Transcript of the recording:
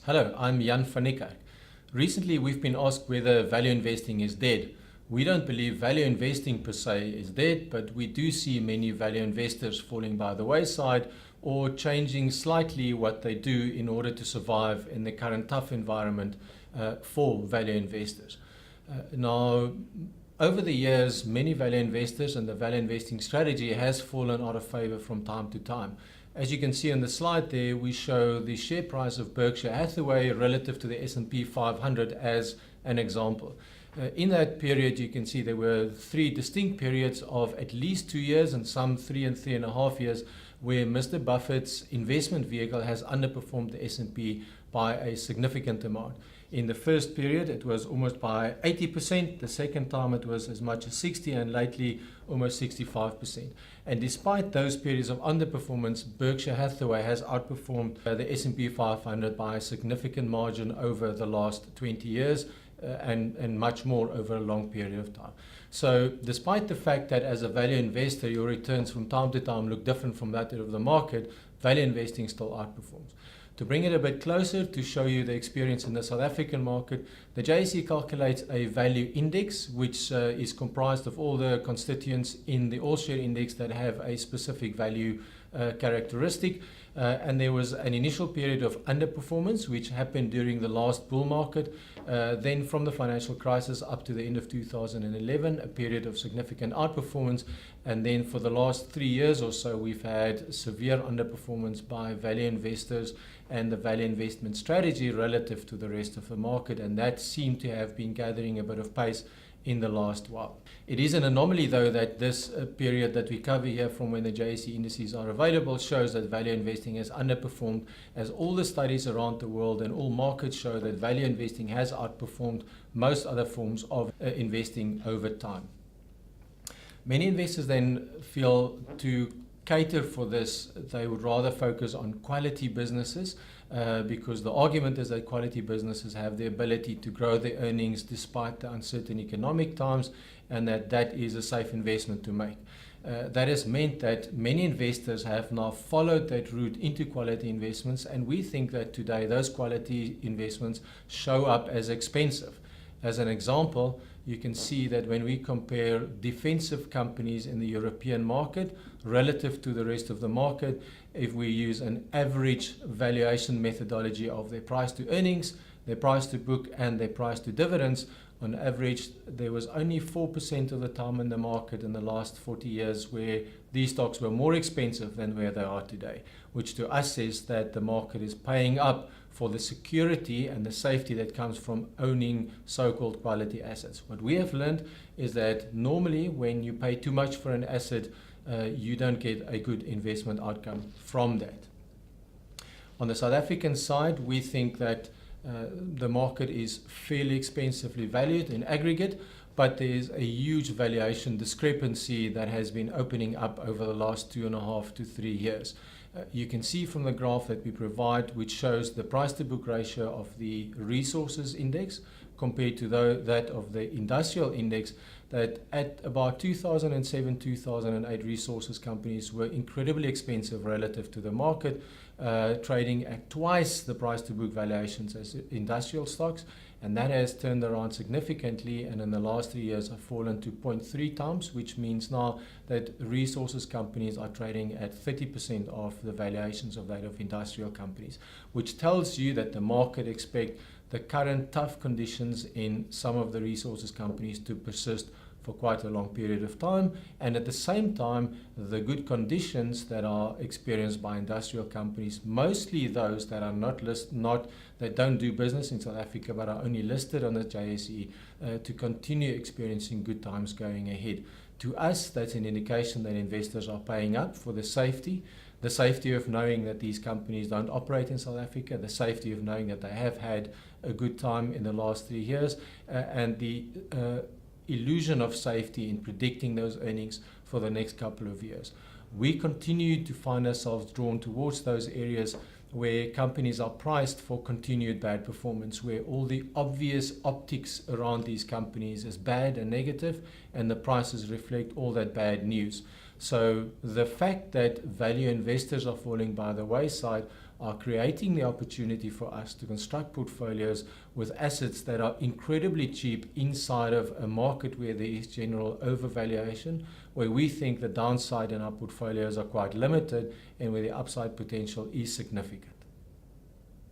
Hello, I'm Jan van Niekerk. Recently, we've been asked whether value investing is dead. We don't believe value investing per se is dead, but we do see many value investors falling by the wayside or changing slightly what they do in order to survive in the current tough environment for value investors. Now, over the years, many value investors and the value investing strategy has fallen out of favor from time to time. As you can see on the slide there, we show the share price of Berkshire Hathaway relative to the S&P 500 as an example. In that period, you can see there were three distinct periods of at least 2 years and some 3 and 3.5 years where Mr. Buffett's investment vehicle has underperformed the S&P by a significant amount. In the first period, it was almost by 80%. The second time, it was as much as 60%, and lately, almost 65%. And despite those periods of underperformance, Berkshire Hathaway has outperformed the S&P 500 by a significant margin over the last 20 years. And much more over a long period of time. So despite the fact that as a value investor, your returns from time to time look different from that of the market, value investing still outperforms. To bring it a bit closer, to show you the experience in the South African market, the JSE calculates a value index, which is comprised of all the constituents in the all-share index that have a specific value characteristic. And there was an initial period of underperformance, which happened during the last bull market. Then from the financial crisis up to the end of 2011, a period of significant outperformance. And then for the last 3 years or so, we've had severe underperformance by value investors and the value investment strategy relative to the rest of the market. And that seemed to have been gathering a bit of pace in the last while. It is an anomaly, though, that this period that we cover here from when the JSE indices are available shows that value investing has underperformed, as all the studies around the world and all markets show that value investing has outperformed most other forms of investing over time. Many investors then feel to cater for this, they would rather focus on quality businesses because the argument is that quality businesses have the ability to grow their earnings despite the uncertain economic times, and that is a safe investment to make. That has meant that many investors have now followed that route into quality investments, and we think that today those quality investments show up as expensive. As an example, you can see that when we compare defensive companies in the European market relative to the rest of the market, if we use an average valuation methodology of their price to earnings, their price to book, and their price to dividends, on average, there was only 4% of the time in the market in the last 40 years where these stocks were more expensive than where they are today, which to us says that the market is paying up for the security and the safety that comes from owning so-called quality assets. What we have learned is that normally when you pay too much for an asset, you don't get a good investment outcome from that. On the South African side, we think that the market is fairly expensively valued in aggregate, but there's a huge valuation discrepancy that has been opening up over the last 2.5 to 3 years. You can see from the graph that we provide, which shows the price to book ratio of the resources index compared to that of the industrial index, that at about 2007, 2008, resources companies were incredibly expensive relative to the market, trading at twice the price to book valuations as industrial stocks. And that has turned around significantly, and in the last 3 years have fallen to 0.3 times, which means now that resources companies are trading at 30% of the valuations of that of industrial companies, which tells you that the market expect the current tough conditions in some of the resources companies to persist for quite a long period of time, and at the same time, the good conditions that are experienced by industrial companies, mostly those that are that don't do business in South Africa but are only listed on the JSE, to continue experiencing good times going ahead. To us, that's an indication that investors are paying up for the safety of knowing that these companies don't operate in South Africa, the safety of knowing that they have had a good time in the last 3 years, and the illusion of safety in predicting those earnings for the next couple of years. We continue to find ourselves drawn towards those areas where companies are priced for continued bad performance, where all the obvious optics around these companies is bad and negative, and the prices reflect all that bad news. So the fact that value investors are falling by the wayside are creating the opportunity for us to construct portfolios with assets that are incredibly cheap inside of a market where there is general overvaluation, where we think the downside in our portfolios are quite limited and where the upside potential is significant.